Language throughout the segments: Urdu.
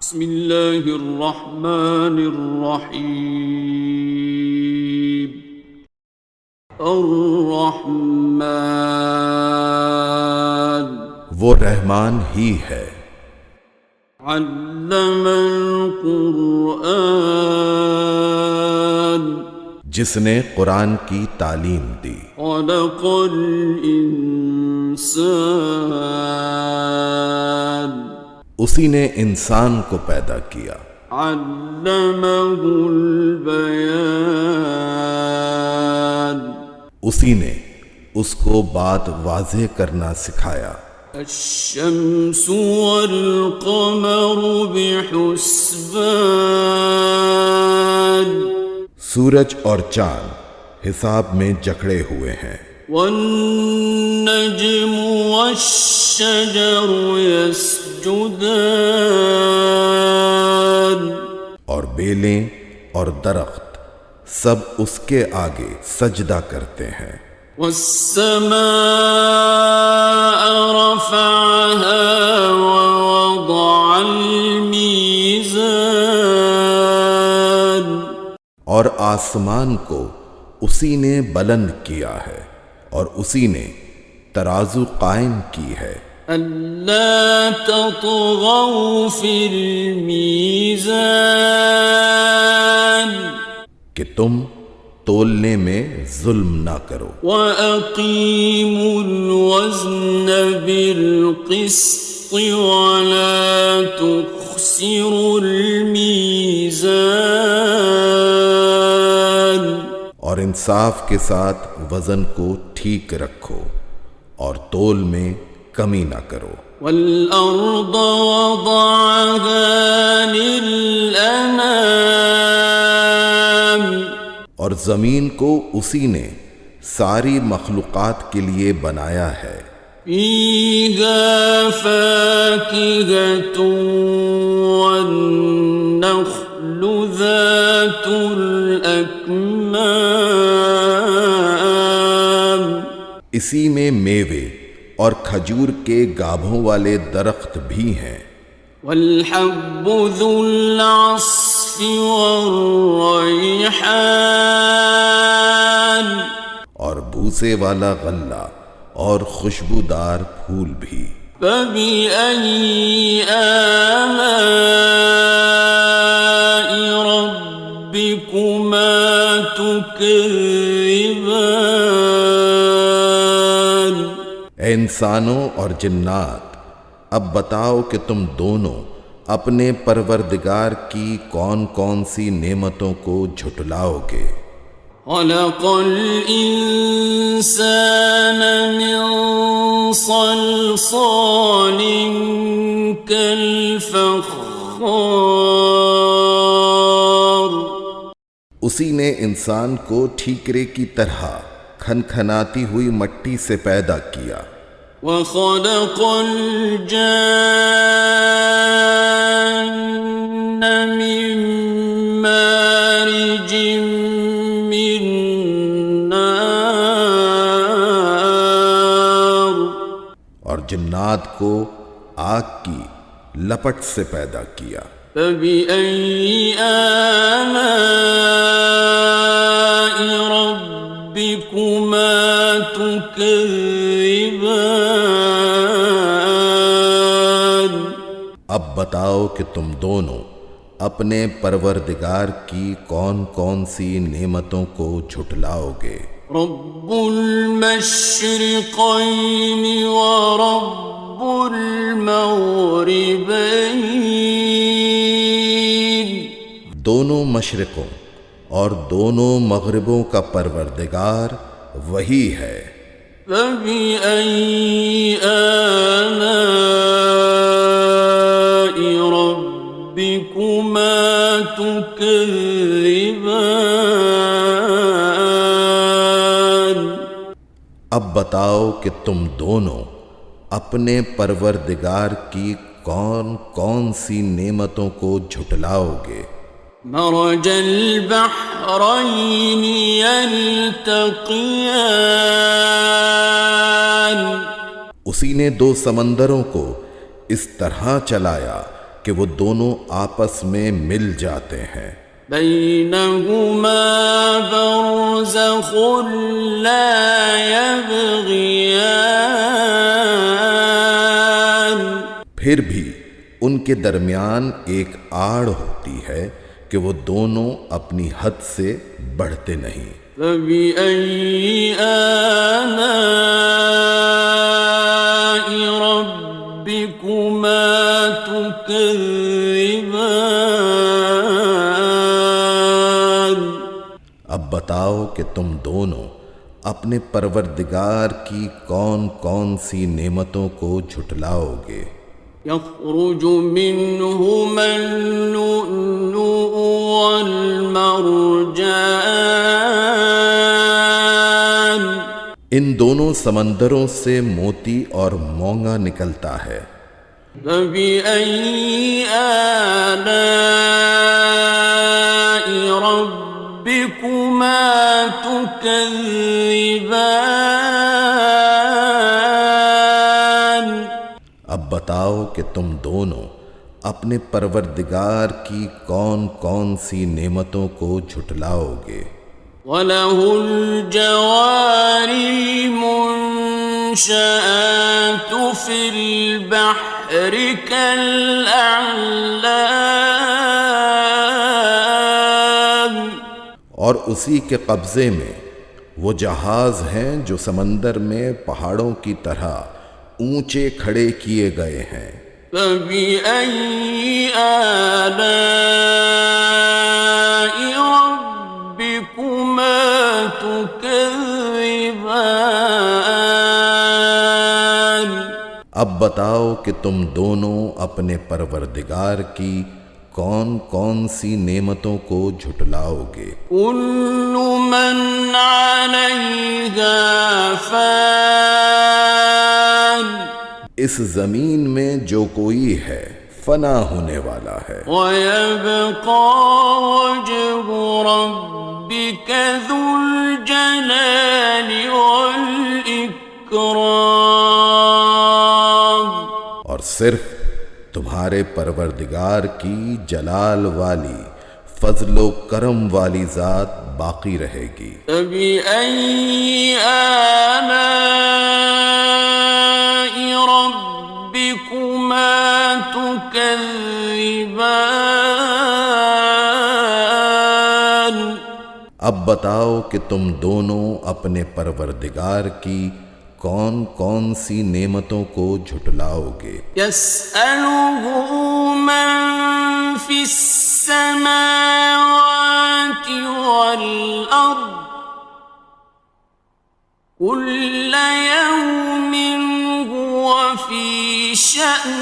بسم اللہ الرحمن الرحیم الرحمن وہ رحمان ہی ہے، علم القرآن جس نے قرآن کی تعلیم دی، خلق الانسان اسی نے انسان کو پیدا کیا، علمہ البیان اسی نے اس کو بات واضح کرنا سکھایا۔ الشمس والقمر بحسبان سورج اور چاند حساب میں جکڑے ہوئے ہیں، والنجم والشجر يسجدان اور بیلیں اور درخت سب اس کے آگے سجدہ کرتے ہیں۔ والسماء رفعها ووضع الميزان اور آسمان کو اسی نے بلند کیا ہے اور اسی نے ترازو قائم کی ہے، ألا تطغوا في الميزان کہ تم تولنے میں ظلم نہ کرو، وأقيموا الوزن بالقسط ولا تخسروا الميزان اور انصاف کے ساتھ وزن کو ٹھیک رکھو اور تول میں کمی نہ کرو۔ والأرض وضعها للأنام اور زمین کو اسی نے ساری مخلوقات کے لیے بنایا ہے، فيها فاكهة والنخل ذات الأكمام اسی میں میوے اور کھجور کے گابھوں والے درخت بھی ہیں، والحب ذو العصف والریحان اور بھوسے والا غلہ اور خوشبودار پھول بھی۔ فبأي آلاء ربكما تكذبان اے انسانوں اور جنات، اب بتاؤ کہ تم دونوں اپنے پروردگار کی کون کون سی نعمتوں کو جھٹلاؤ گے۔ خلق الإنسان من صلصال كالفخار اسی نے انسان کو ٹھیکرے کی طرح کھنکھناتی ہوئی مٹی سے پیدا کیا، وخلق الجان من مارج من نار اور جنات کو آگ کی لپٹ سے پیدا کیا۔ فبأي آلاء ربكما تكذبان اب بتاؤ کہ تم دونوں اپنے پروردگار کی کون کون سی نعمتوں کو جھٹلاؤ گے۔ رب المشرقين ورب المغربين دونوں مشرقوں اور دونوں مغربوں کا پروردگار وہی ہے، فبأي آلاء ربكما تكذبان اب بتاؤ کہ تم دونوں اپنے پروردگار کی کون کون سی نعمتوں کو جھٹلاؤ گے۔ مرج البحرين يلتقيان اسی نے دو سمندروں کو اس طرح چلایا کہ وہ دونوں آپس میں مل جاتے ہیں۔ بينهما برزخ لا يبغيان پھر بھی ان کے درمیان ایک آڑ ہوتی ہے کہ وہ دونوں اپنی حد سے بڑھتے نہیں۔ فبأي آلاء ربكما تكذبان اب بتاؤ کہ تم دونوں اپنے پروردگار کی کون کون سی نعمتوں کو جھٹلاؤ گے؟ يخرج منهما اللؤلؤ والمرجان ان دونوں سمندروں سے موتی اور مونگا نکلتا ہے۔ فبأي آلاء ربكما تكذبان اب بتاؤ کہ تم دونوں اپنے پروردگار کی کون کون سی نعمتوں کو جھٹلاؤ گے؟ وَلَهُ الْجَوَارِ الْمُنشَآتُ فِي الْبَحْرِ كَالْأَعْلَامِ اور اسی کے قبضے میں وہ جہاز ہیں جو سمندر میں پہاڑوں کی طرح اونچے کھڑے کیے گئے ہیں۔ فَبِأَيِّ آلَاءِ رَبِّكُمَا تُكَذِّبَانِ اب بتاؤ کہ تم دونوں اپنے پروردگار کی کون کون سی نعمتوں کو جھٹلاؤ گے؟ كُلُّ مَنْ عَلَيْهَا فَانٍ اس زمین میں جو کوئی ہے فنا ہونے والا ہے۔ وَيَبْقَى وَجْهُ رَبِّكَ ذُو الْجَلَالِ وَالْإِكْرَامِ اور صرف تمہارے پروردگار کی جلال والی فضل و کرم والی ذات باقی رہے گی۔ فَبِأَيِّ آلَاءِ رَبِّكُمَا تُكَذِّبَانِ اب بتاؤ کہ تم دونوں اپنے پروردگار کی کون کون سی نعمتوں کو جھٹلاؤ گے؟ يَسْأَلُهُ مَن فِي السَّمَاوَاتِ وَالْأَرْضِ كُلَّ يَوْمٍ هُوَ فِي شَأْنٍ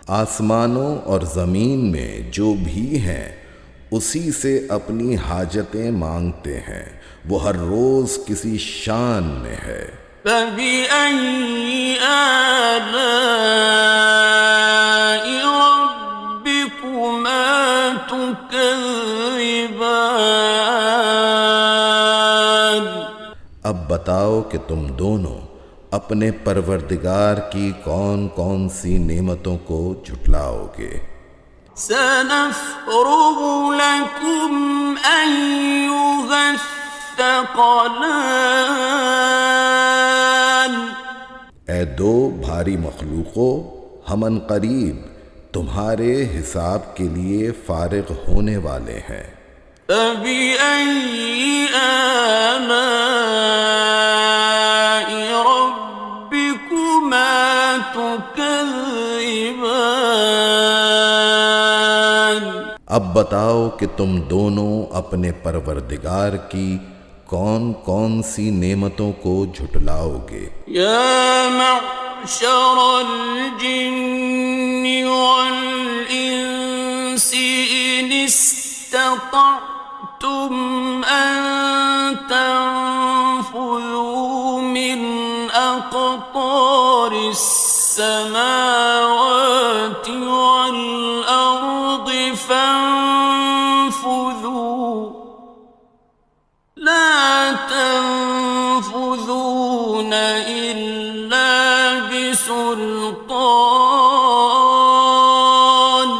آسمانوں اور زمین میں جو بھی ہیں اسی سے اپنی حاجتیں مانگتے ہیں، وہ ہر روز کسی شان میں ہے۔ فَبِأَيِّ آلَاءِ رَبِّكُمَا تُكَذِّبَانِ اب بتاؤ کہ تم دونوں اپنے پروردگار کی کون کون سی نعمتوں کو جھٹلاؤ گے؟ سَنَفْرُغُ لَكُمْ أَيُّهَ الثَّقَلَانِ اے دو بھاری مخلوقوں، ہم ان قریب تمہارے حساب کے لیے فارغ ہونے والے ہیں۔ فَبِأَيِّ آلَاءِ رَبِّكُمَا تُكَذِّبَانِ اب بتاؤ کہ تم دونوں اپنے پروردگار کی کون کون سی نعمتوں کو جھٹلاؤ گے؟ یا معشر الجن والانس ان استطعتم ان تنفذوا من اقطار السماوات والارض فانفذوا لا تنفذون إلا بسلطان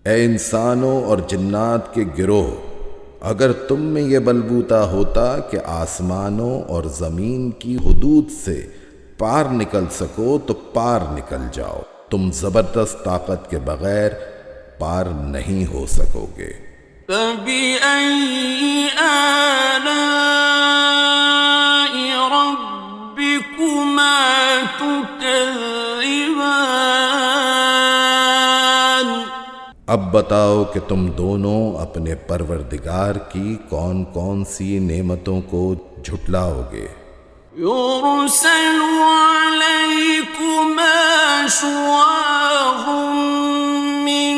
اے انسانوں اور جنات کے گروہ، اگر تم میں یہ بلبوتا ہوتا کہ آسمانوں اور زمین کی حدود سے پار نکل سکو تو پار نکل جاؤ، تم زبردست طاقت کے بغیر پار نہیں ہو سکو گے۔ فَبِأَيِّ آلَاءِ رَبِّكُمَا تُكَذِّبَانِ؟ اب بتاؤ کہ تم دونوں اپنے پروردگار کی کون کون سی نعمتوں کو جھٹلاؤ گے؟ يُرْسَلُ عَلَيْكُمَا شُوَاظٌ مِّن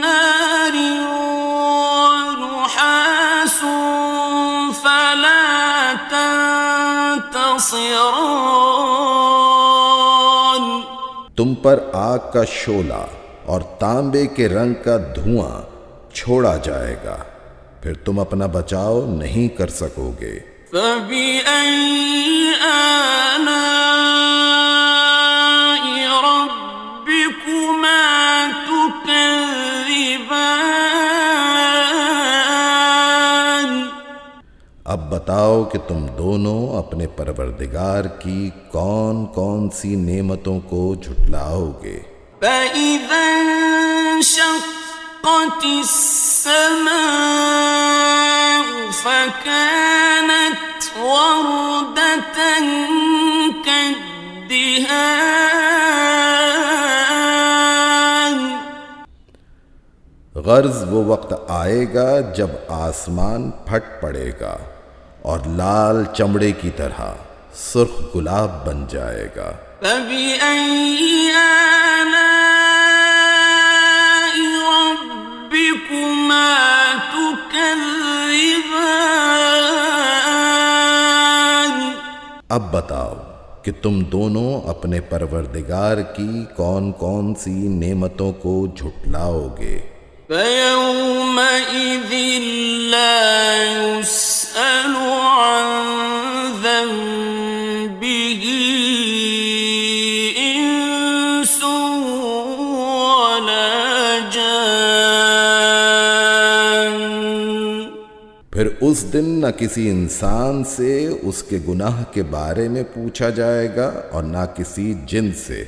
نَّارٍ وَنُحَاسٌ فَلَا تَنتَصِرَانِ۔ تم پر آگ کا شعلہ اور تانبے کے رنگ کا دھواں چھوڑا جائے گا، پھر تم اپنا بچاؤ نہیں کر سکو گے۔ فَبِأَيِّ آلَاءِ رَبِّكُمَا تُكَذِّبَانِ؟ اب بتاؤ کہ تم دونوں اپنے پروردگار کی کون کون سی نعمتوں کو جھٹلاؤ گے؟ فَإِذَا انشَقَّتِ السَّمَاءُ فَكَانَتْ وَرْدَةً كَالدِّهَانِ۔ غرض وہ وقت آئے گا جب آسمان پھٹ پڑے گا اور لال چمڑے کی طرح سرخ گلاب بن جائے گا۔ فَبِأَيِّ آلَاءِ رَبِّكُمَا تُكَذِّبَانِ؟ اب بتاؤ کہ تم دونوں اپنے پروردگار کی کون کون سی نعمتوں کو جھٹلاؤ گے؟ فَيَوْمَئِذٍ لَا يُسْأَلُ عَن ذَنبِهِ إِنسٌ وَلَا جَانٌّ۔ پھر اس دن نہ کسی انسان سے اس کے گناہ کے بارے میں پوچھا جائے گا اور نہ کسی جن سے۔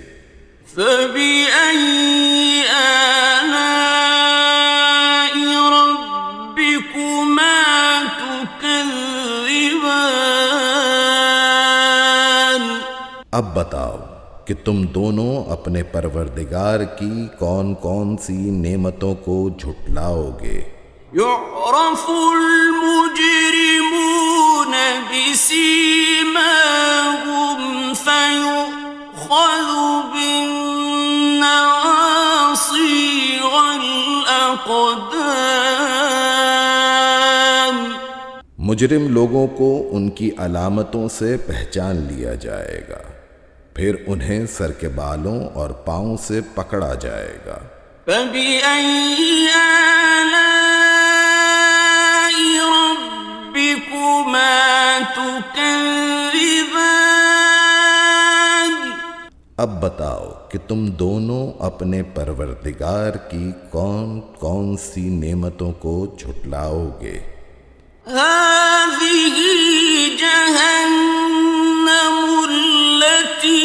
فَبِأَيِّ آلَاءِ رَبِّكُمَا تُكَذِّبَانِ؟ اب بتاؤ کہ تم دونوں اپنے پروردگار کی کون کون سی نعمتوں کو جھٹلاؤ گے؟ يُعْرَفُ الْمُجْرِمُونَ بِسِيمَاهُمْ فَيُؤْخَذُ بِالنَّوَاصِي وَالْأَقْدَامِ۔ مجرم لوگوں کو ان کی علامتوں سے پہچان لیا جائے گا، پھر انہیں سر کے بالوں اور پاؤں سے پکڑا جائے گا۔ فَبِأَيِّ آلَاءِ رَبِّكُمَا تُكَذِّبَانِ؟ اب بتاؤ کہ تم دونوں اپنے پروردگار کی کون کون سی نعمتوں کو جھٹلاؤ گے؟ هَٰذِهِ جَهَنَّمُ الَّتِي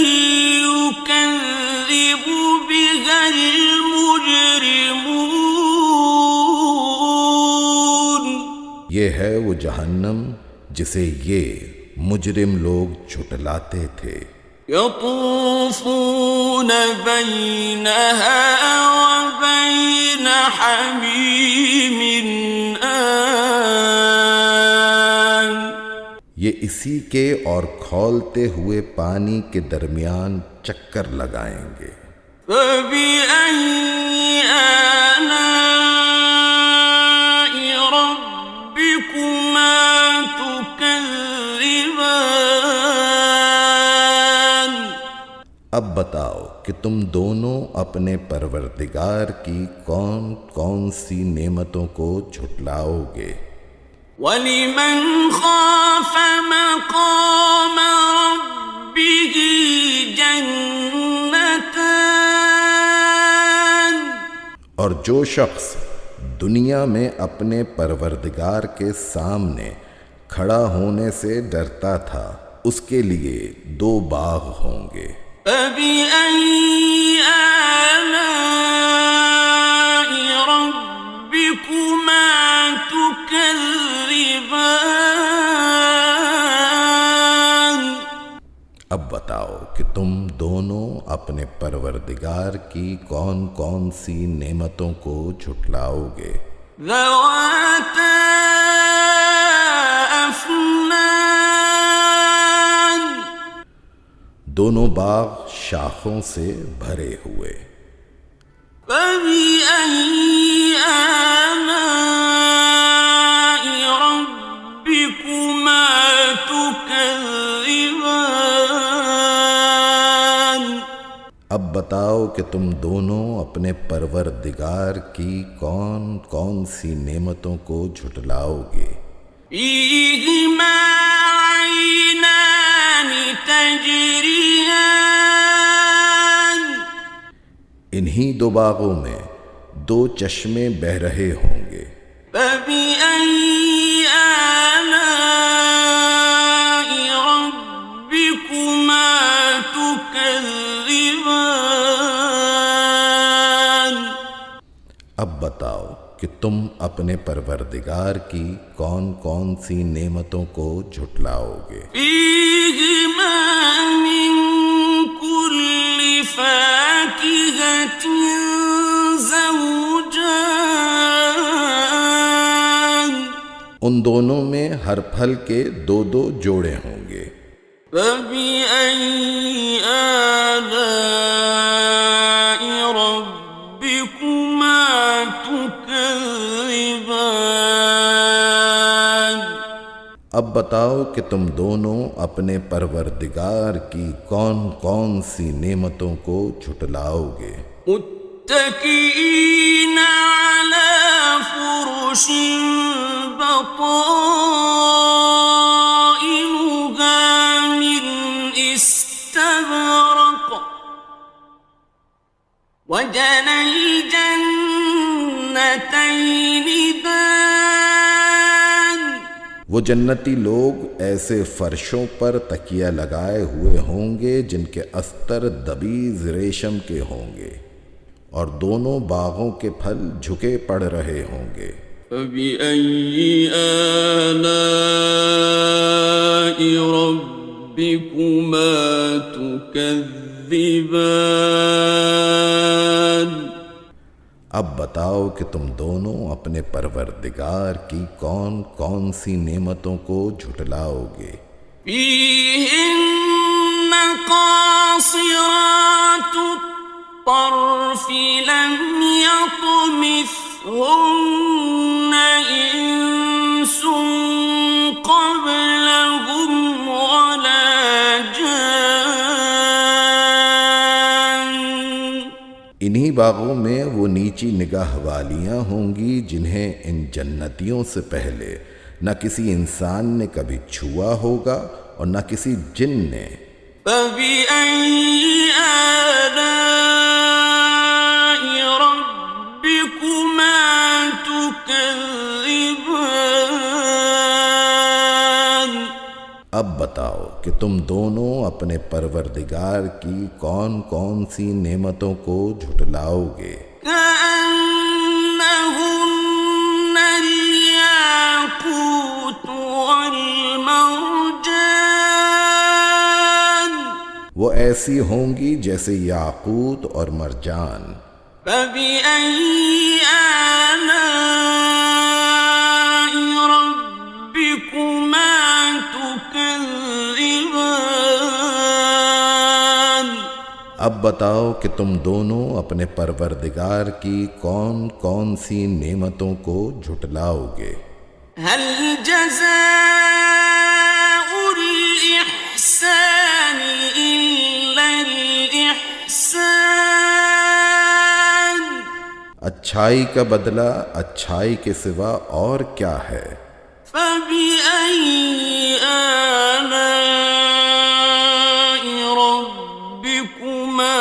يُكَذِّبُ بِهَا الْمُجْرِمُونَ۔ یہ ہے وہ جہنم جسے یہ مجرم لوگ جھٹلاتے تھے۔ يَطُوفُونَ بَيْنَهَا وَبَيْنَ حَمِيمٍ آنٍ۔ یہ اسی کے اور کھولتے ہوئے پانی کے درمیان چکر لگائیں گے۔ فَبِأَيِّ آلَاءِ رَبِّكُمَا تُكَذِّبَانِ؟ اب بتاؤ کہ تم دونوں اپنے پروردگار کی کون کون سی نعمتوں کو جھٹلاؤ گے؟ وَلِمَنْ خَافَ مَقَامَ رَبِّهِ جَنَّتَانِ۔ اور جو شخص دنیا میں اپنے پروردگار کے سامنے کھڑا ہونے سے ڈرتا تھا اس کے لیے 2 باغ ہوں گے۔ فَبِأَيِّ آلَاءِ رَبِّكُمَا تُكَذِّبَانِ؟ اب بتاؤ کہ تم دونوں اپنے پروردگار کی کون کون سی نعمتوں کو جھٹلاؤ گے؟ ذَوَاتَا أَفْنَانٍ، دونوں باغ شاخوں سے بھرے ہوئے۔ فَبِأَيِّ آلَاءِ رَبِّكُمَا تُكَذِّبَانِ؟ اب بتاؤ کہ تم دونوں اپنے پروردگار کی کون کون سی نعمتوں کو جھٹلاؤ گے؟ فِيهِمَا عَيْنَانِ تَجْرِيَانِ، انہی 2 باغوں میں 2 چشمے بہ رہے ہوں گے۔ فَبِأَيِّ آلَاءِ رَبِّكُمَا تُكَذِّبَانِ؟ اب بتاؤ کہ تم اپنے پروردگار کی کون کون سی نعمتوں کو جھٹلاؤ گے؟ فِيهِمَا مِن كُلِّ فَاكِهَةٍ زَوْجَانِ، ان دونوں میں ہر پھل کے 2 جوڑے ہوں گے۔ فَبِأَيِّ آلَاءِ رَبِّكُمَا تُكَذِّبَانِ؟ اب بتاؤ کہ تم دونوں اپنے پروردگار کی کون کون سی نعمتوں کو جھٹلاؤ گے؟ متكئين على فرش بطائنها من استبرق وجنى الجنتين دان، وہ جنتی لوگ ایسے فرشوں پر تکیہ لگائے ہوئے ہوں گے جن کے استر دبیز ریشم کے ہوں گے، اور دونوں باغوں کے پھل جھکے پڑ رہے ہوں گے۔ فَبِأَيِّ آلَاءِ رَبِّكُمَا تُكَذِّبَانِ؟ اب بتاؤ کہ تم دونوں اپنے پروردگار کی کون کون سی نعمتوں کو جھٹلاؤ گے؟ فِيهِنَّ قَاصِرَاتُ الطَّرْفِ لَمْ يَطْمِثْهُنَّ إِنسٌ قَبْلَهُمْ وَلَا جَانٌّ، انہی باغوں میں وہ نیچی نگاہ والیاں ہوں گی جنہیں ان جنتیوں سے پہلے نہ کسی انسان نے کبھی چھوا ہوگا اور نہ کسی جن نے۔ فَبِأَيِّ آلَاءِ رَبِّكُمَا تُكَذِّبَانِ؟ اب بتاؤ کہ تم دونوں اپنے پروردگار کی کون کون سی نعمتوں کو جھٹلاؤ گے؟ كَأَنَّهُنَّ الْيَاقُوتُ وَالْمَرْجَانُ، وہ ایسی ہوں گی جیسے یاقوت اور مرجان۔ فَبِأَيِّ آلَاءِ رَبِّكُمَا تُكَذِّبَانِ؟ اب بتاؤ کہ تم دونوں اپنے پروردگار کی کون کون سی نعمتوں کو جھٹلاؤ گے؟ هل جزاء الإحسان إلا الإحسان؟ اچھائی کا بدلہ اچھائی کے سوا اور کیا ہے؟ فَبِأَيِّ آلَاءِ رَبِّكُمَا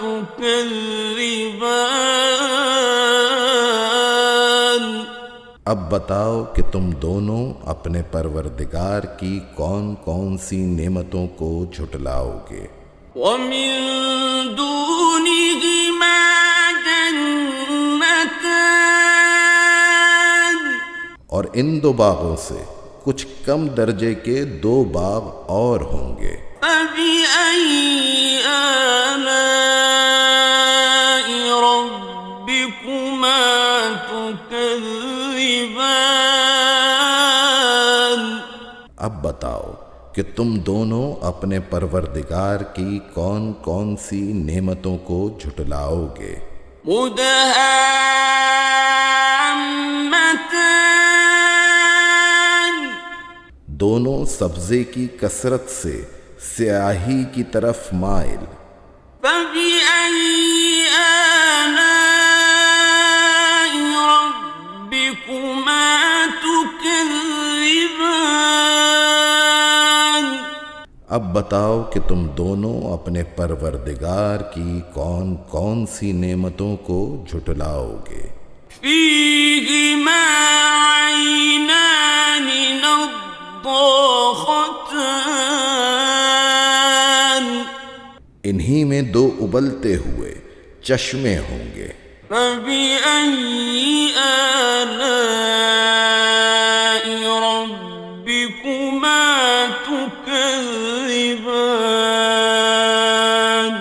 تُكَذِّبَانِ؟ اب بتاؤ کہ تم دونوں اپنے پروردگار کی کون کون سی نعمتوں کو جھٹلاؤ گے؟ ومن دونهما جنتان اور ان دو باغوں سے کچھ کم درجے کے دو باغ اور ہوں گے۔ فبأي آلاء ربكما تكذبان؟ اب بتاؤ کہ تم دونوں اپنے پروردگار کی کون کون سی نعمتوں کو جھٹلاؤ گے؟ مدہامتان دونوں سبزے کی کثرت سے سیاہی کی طرف مائل۔ فبأي آلاء ربكما تكذبان؟ اب بتاؤ کہ تم دونوں اپنے پروردگار کی کون کون سی نعمتوں کو جھٹلاؤ گے؟ فيهما عينان نضاختان انہی میں دو ابلتے ہوئے چشمے ہوں گے۔ فبأي آلاء ربكما تكذبان؟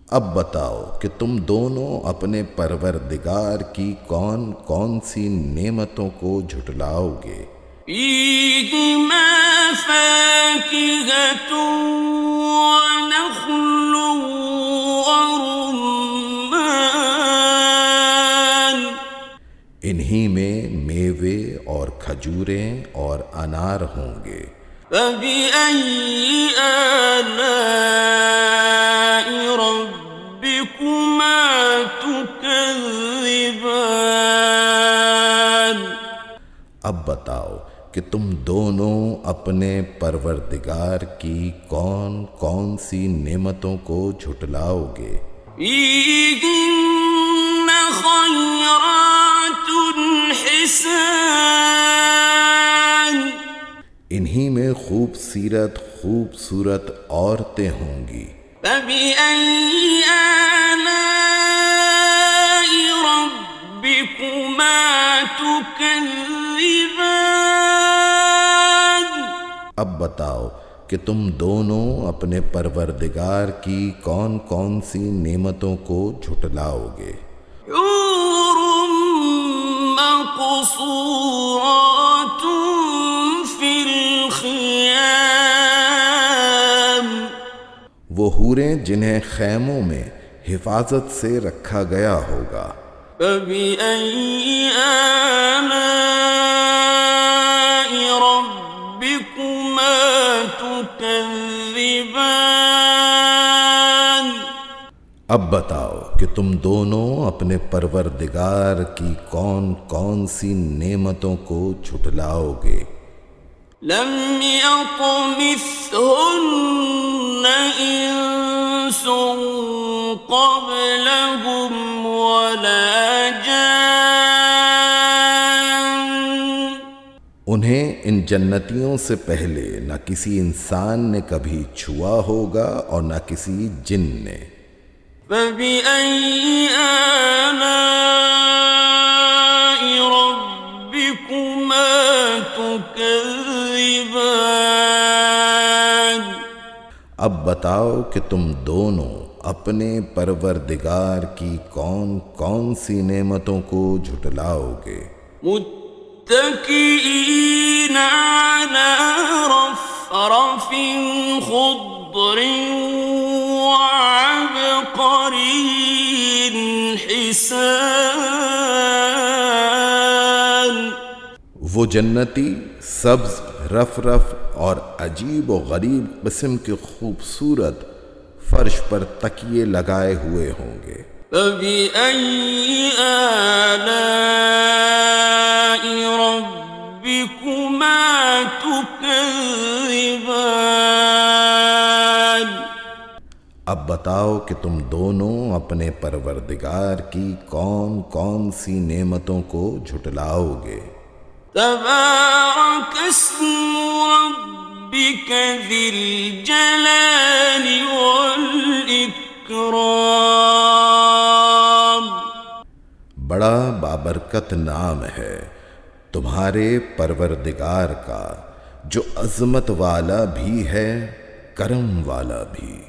اب بتاؤ کہ تم دونوں اپنے پروردگار کی کون کون سی نعمتوں کو جھٹلاؤ گے؟ فيهما فاكهة ونخل ورمان انہی میں میوے اور کھجوریں اور انار ہوں گے۔ فبأي آلاء ربكما تكذبان؟ اب بتاؤ کہ تم دونوں اپنے پروردگار کی کون کون سی نعمتوں کو جھٹلاؤ گے؟ فيهن خيرات حسان انہی میں خوبصورت عورتیں ہوں گی۔ فبأي آلاء ربكما تكذبان؟ اب بتاؤ کہ تم دونوں اپنے پروردگار کی کون کون سی نعمتوں کو جھٹلاؤ گے؟ حور مقصورات في الخيام وہ حوریں جنہیں خیموں میں حفاظت سے رکھا گیا ہوگا۔ فبأي آلاء ربكما تكذبان؟ اب بتاؤ کہ تم دونوں اپنے پروردگار کی کون کون سی نعمتوں کو جھٹلاؤ گے؟ لم يطمثهن إنس قبلهم ولا جان انہیں ان جنتیوں سے پہلے نہ کسی انسان نے کبھی چھوا ہوگا اور نہ کسی جن نے۔ فبأي آلاء ربكما تكذبان؟ اب بتاؤ کہ تم دونوں اپنے پروردگار کی کون کون سی نعمتوں کو جھٹلاؤ گے؟ متكئين على رفرف خضر وعبقري حسان وہ جنتی سبز رف رف اور عجیب و غریب قسم کے خوبصورت فرش پر تکیے لگائے ہوئے ہوں گے۔ فبأي آلاء ربكما تكذبان؟ اب بتاؤ کہ تم دونوں اپنے پروردگار کی کون کون سی نعمتوں کو جھٹلاؤ گے؟ تبارك اسم ربك ذي الجلال والإكرام۔ بڑا بابرکت نام ہے تمہارے پروردگار کا، جو عظمت والا بھی ہے، کرم والا بھی۔